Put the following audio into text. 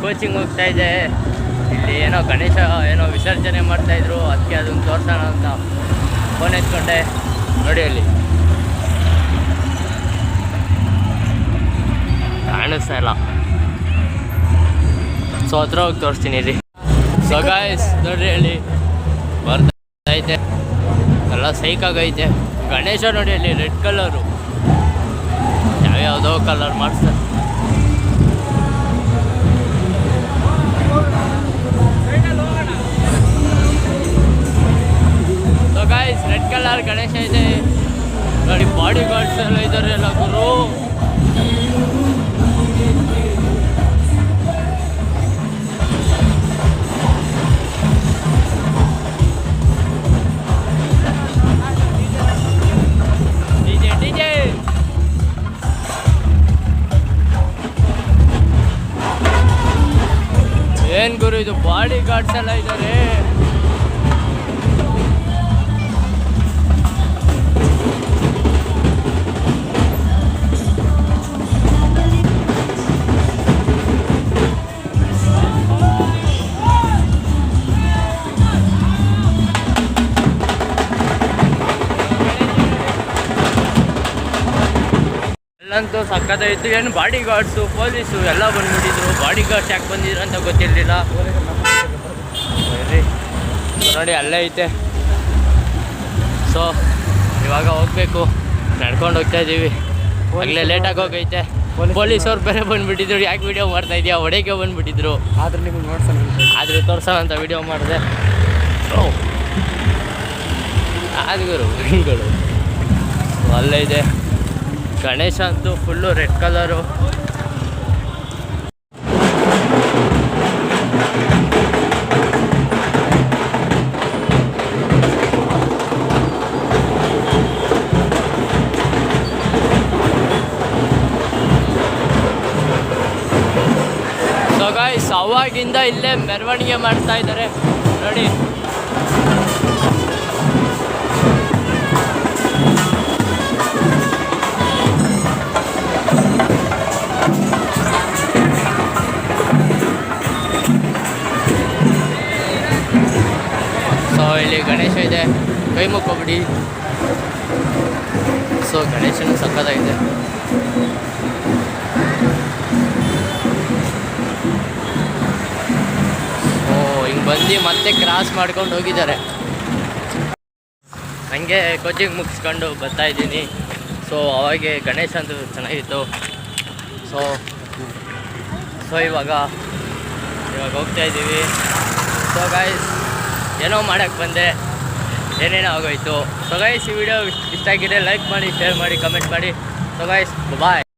Coaching ಹೋಗ್ತಾ ಇದ್ದೆ. ಇಲ್ಲಿ ಏನೋ ಗಣೇಶ ಏನೋ ವಿಸರ್ಜನೆ ಮಾಡ್ತಾಯಿದ್ರು, ಅದಕ್ಕೆ ಅದನ್ನು ತೋರಿಸೋಣ ಅಂತ ಫೋನ್ ಎತ್ಕೊಂಡೆ. ನೋಡಿ ಅಲ್ಲಿ ಕಾಣಿಸ್ತಾ ಇಲ್ಲ, ಸೊ ಹತ್ರ ಹೋಗಿ ತೋರಿಸ್ತೀನಿ ಇಲ್ಲಿ. ಸೊ ಗಾಯ್ಸ್ ನೋಡ್ರಿ ಅಲ್ಲಿ ಬರ್ತೈತೆ, ಎಲ್ಲ ಸೈಕಾಗೈತೆ. ಗಣೇಶ ನೋಡಿ ಅಲ್ಲಿ ರೆಡ್ ಕಲರು, ಯಾವ್ಯಾವುದೋ ಕಲರ್ ಮಾಡಿಸ್ತಾರೆ. So guys red colour Ganesha ಇದೆ ನೋಡಿ. ಬಾಡಿ ಗಾರ್ಡ್ಸ್ ಎಲ್ಲ ಇದ್ದಾರೆ ಎಲ್ಲ ಗುರು. ಏನ್ ಗುರು ಇದು, ಬಾಡಿ ಗಾರ್ಡ್ಸ್ ಎಲ್ಲ ಇದ್ದಾರೆ. ಅಲ್ಲಂತೂ ಸಕ್ಕತ್ತಾಯಿತು. ಏನು ಬಾಡಿ ಗಾರ್ಡ್ಸು ಪೊಲೀಸು ಎಲ್ಲ ಬಂದ್ಬಿಟ್ಟಿದ್ರು. ಬಾಡಿ ಗಾರ್ಡ್ಸ್ ಯಾಕೆ ಬಂದಿದ್ರು ಅಂತ ಗೊತ್ತಿರಲಿಲ್ಲ. ನೋಡಿ ಅಲ್ಲೇ ಐತೆ. ಸೊ ಇವಾಗ ಹೋಗ್ಬೇಕು, ನಡ್ಕೊಂಡು ಹೋಗ್ತಾ ಇದ್ದೀವಿ. ಆಗಲೇ ಲೇಟಾಗಿ ಹೋಗೈತೆ. ಪೊಲೀಸವ್ರು ಬೇರೆ ಬಂದುಬಿಟ್ಟಿದ್ರು. ಯಾಕೆ ವೀಡಿಯೋ ಮಾಡ್ತಾ ಇದೆಯಾ, ಹೊಡೆಗೆ ಬಂದುಬಿಟ್ಟಿದ್ರು. ಆದ್ರೆ ನಿಮಗೆ ನೋಡ್ಸೋಣ, ಆದರೂ ತೋರ್ಸೋಣ ಅಂತ ವೀಡಿಯೋ ಮಾಡಿದೆ. ಅದು ಗುರು ಹಿಂಗಳು ಅಲ್ಲೇ ಇದೆ. ಗಣೇಶ ಅಂತೂ full red colour. So guys ಅವಾಗಿಂದ ಇಲ್ಲೇ ಮೆರವಣಿಗೆ ಮಾಡ್ತಾ ಇದ್ದಾರೆ ನೋಡಿ. ಇಲ್ಲಿ ಗಣೇಶ ಇದೆ, ಕೈ ಮುಕ್ಕೋಬಿಡಿ. ಸೊ ಗಣೇಶನು ಸಕ್ಕತ್ತಾಗಿದೆ. ಹಿಂಗೆ ಬಂದು ಮತ್ತೆ ಕ್ರಾಸ್ ಮಾಡ್ಕೊಂಡು ಹೋಗಿದ್ದಾರೆ. ಹಂಗೆ ಕೋಚಿಂಗ್ ಮುಗಿಸ್ಕೊಂಡು ಬರ್ತಾ ಇದ್ದೀನಿ. ಸೊ ಅವಾಗೆ ಗಣೇಶ ಅಂತೂ ಚೆನ್ನಾಗಿತ್ತು. ಸೊ ಇವಾಗ ಹೋಗ್ತಾ ಇದ್ದೀವಿ. ಸೊ ಗಾಯ್ಸ್ ಏನೋ ಮಾಡೋಕ್ಕೆ ಬಂದೆ, ಏನೇನೋ ಆಗೋಯ್ತು. ಸೊ ಗೈಸ್ ಈ ವಿಡಿಯೋ ಇಷ್ಟ ಆಗಿದೆ ಲೈಕ್ ಮಾಡಿ, ಶೇರ್ ಮಾಡಿ, ಕಮೆಂಟ್ ಮಾಡಿ. ಸೊ ಗೈಸ್ ಬಾಯ್.